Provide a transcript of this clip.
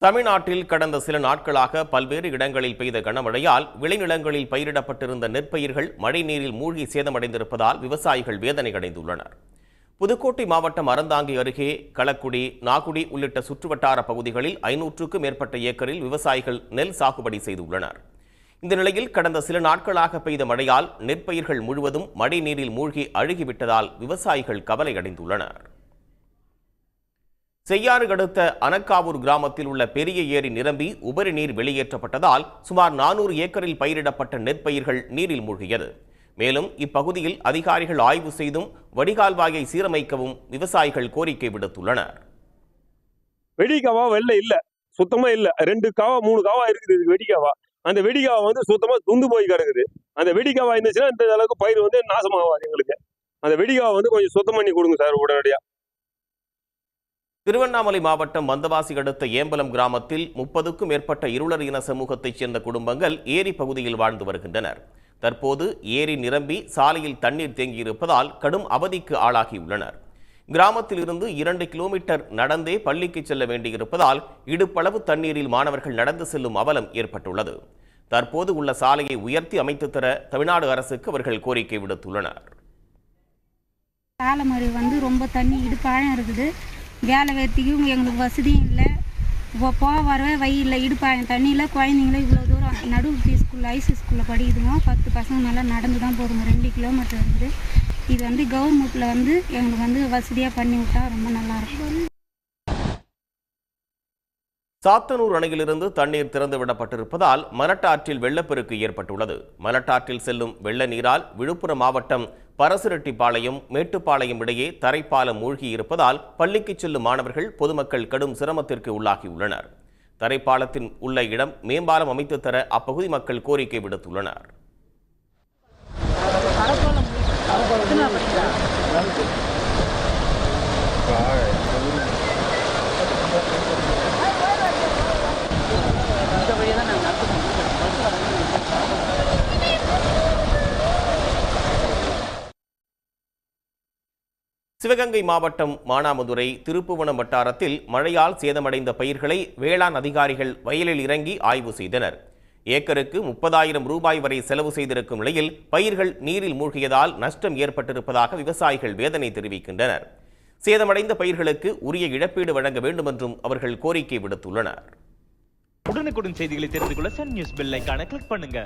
தமிழ்நாட்டில் கடந்த சில நாட்களாக பல்வேறு இடங்களில் பெய்த கனமழையால் விளைநிலங்களில் பயிரிடப்பட்டிருந்த நெற்பயிர்கள் மழைநீரில் மூழ்கி சேதமடைந்திருப்பதால் விவசாயிகள் வேதனையடைந்துள்ளனர். புதுக்கோட்டை மாவட்டம் அறந்தாங்கி அருகே களக்குடி, நாகுடி உள்ளிட்ட சுற்றுவட்டார பகுதிகளில் 500க்கும் மேற்பட்ட ஏக்கரில் விவசாயிகள் நெல் சாகுபடி செய்துள்ளனர். இந்த நிலையில் கடந்த சில நாட்களாக பெய்த மழையால் நெற்பயிர்கள் முழுவதும் மழைநீரில் மூழ்கி அழுகிவிட்டதால் விவசாயிகள் கவலையடைந்துள்ளனர். செய்யாறு அடுத்த அனக்காவூர் கிராமத்தில் உள்ள பெரிய ஏரி நிரம்பி உபரி நீர் வெளியேற்றப்பட்டதால் சுமார் 400 ஏக்கரில் பயிரிடப்பட்ட நெற்பயிர்கள் நீரில் மூழ்கியது. மேலும் இப்பகுதியில் அதிகாரிகள் ஆய்வு செய்தும் வடிகால்வாயை சீரமைக்கவும் விவசாயிகள் கோரிக்கை விடுத்துள்ளனர். வெடிக்காவா வெள்ள இல்ல, சுத்தமா இல்ல. 2 காவா 3 காவா இருக்குது வெடிக்காவா. அந்த வெடிக்காவா சுத்தமா துண்டு போய் கிடக்குது. அந்த வெடிக்காவா இருந்துச்சுன்னா இந்த அளவுக்கு பயிர் நாசமாகாது எங்களுக்கு. அந்த வெடிக்காவா கொஞ்சம் சுத்தம் பண்ணி கொடுங்க சார் உடனடியா. திருவண்ணாமலை மாவட்டம் வந்தவாசி அடுத்த ஏம்பலம் கிராமத்தில் 30க்கும் மேற்பட்ட இருளர் இன சமூகத்தைச் சேர்ந்த குடும்பங்கள் ஏரி பகுதியில் வாழ்ந்து வருகின்றனர். தற்போது ஏரி நிரம்பி சாலையில் தண்ணீர் தேங்கியிருப்பதால் கடும் அவதிக்கு ஆளாகியுள்ளனர். கிராமத்தில் இருந்து 2 கிலோமீட்டர் நடந்தே பள்ளிக்கு செல்ல வேண்டியிருப்பதால் இடுப்பளவு தண்ணீரில் மாணவர்கள் நடந்து செல்லும் அவலம் ஏற்பட்டுள்ளது. தற்போது உள்ள சாலையை உயர்த்தி அமைத்து தர தமிழ்நாடு அரசுக்கு அவர்கள் கோரிக்கை விடுத்துள்ளனர். சாலை ரொம்ப தண்ணி இடுப்பாழம் இருக்குது. வேலை வேர்த்திக்கும் எங்களுக்கு வசதியும் இல்லை. போக வரவே வழி இல்லை. இடுப்பாயம் தண்ணியில் குழந்தைங்களும் இவ்வளோ தூரம் நடுவுத்தி ஸ்கூலில் ஐசி ஸ்கூலில் படிக்குதுங்க. 10 பசங்க நல்லா நடந்து தான் போதுங்க. 2 கிலோமீட்டர் இருக்குது. இது கவர்மெண்ட்டில் எங்களுக்கு வசதியாக பண்ணி விட்டா ரொம்ப நல்லாயிருக்கும். சாத்தனூர் அணையிலிருந்து தண்ணீர் திறந்து விடப்பட்டிருப்பதால் மலட்டாற்றில் வெள்ளப்பெருக்கு ஏற்பட்டுள்ளது. மலட்டாற்றில் செல்லும் வெள்ள நீரால் விழுப்புரம் மாவட்டம் பரசுரெட்டிப்பாளையம், மேட்டுப்பாளையம் இடையே தரைப்பாலம் மூழ்கி இருப்பதால் பள்ளிக்கு செல்லும் மாணவர்கள், பொதுமக்கள் கடும் சிரமத்திற்கு உள்ளாகியுள்ளனர். தரைப்பாலத்தின் உள்ள இடம் மேம்பாலம் அமைத்து தர அப்பகுதி மக்கள் கோரிக்கை விடுத்துள்ளனர். சிவகங்கை மாவட்டம் மானாமதுரை, திருப்புவனம் வட்டாரத்தில் மழையால் சேதமடைந்த பயிர்களை வேளாண் அதிகாரிகள் வயலில் இறங்கி ஆய்வு செய்தனர். ஏக்கருக்கு 30,000 ரூபாய் வரை செலவு செய்திருக்கும் நிலையில் பயிர்கள் நீரில் மூழ்கியதால் நஷ்டம் ஏற்பட்டிருப்பதாக விவசாயிகள் வேதனை தெரிவிக்கின்றனர். சேதமடைந்த பயிர்களுக்கு உரிய இழப்பீடு வழங்க வேண்டும் என்றும் அவர்கள் கோரிக்கை விடுத்துள்ளனர். உடனுக்குடன் செய்திகளை தெரிந்து கொள்ள சன் நியூஸ் பெல் ஐகானை கிளிக் பண்ணுங்க.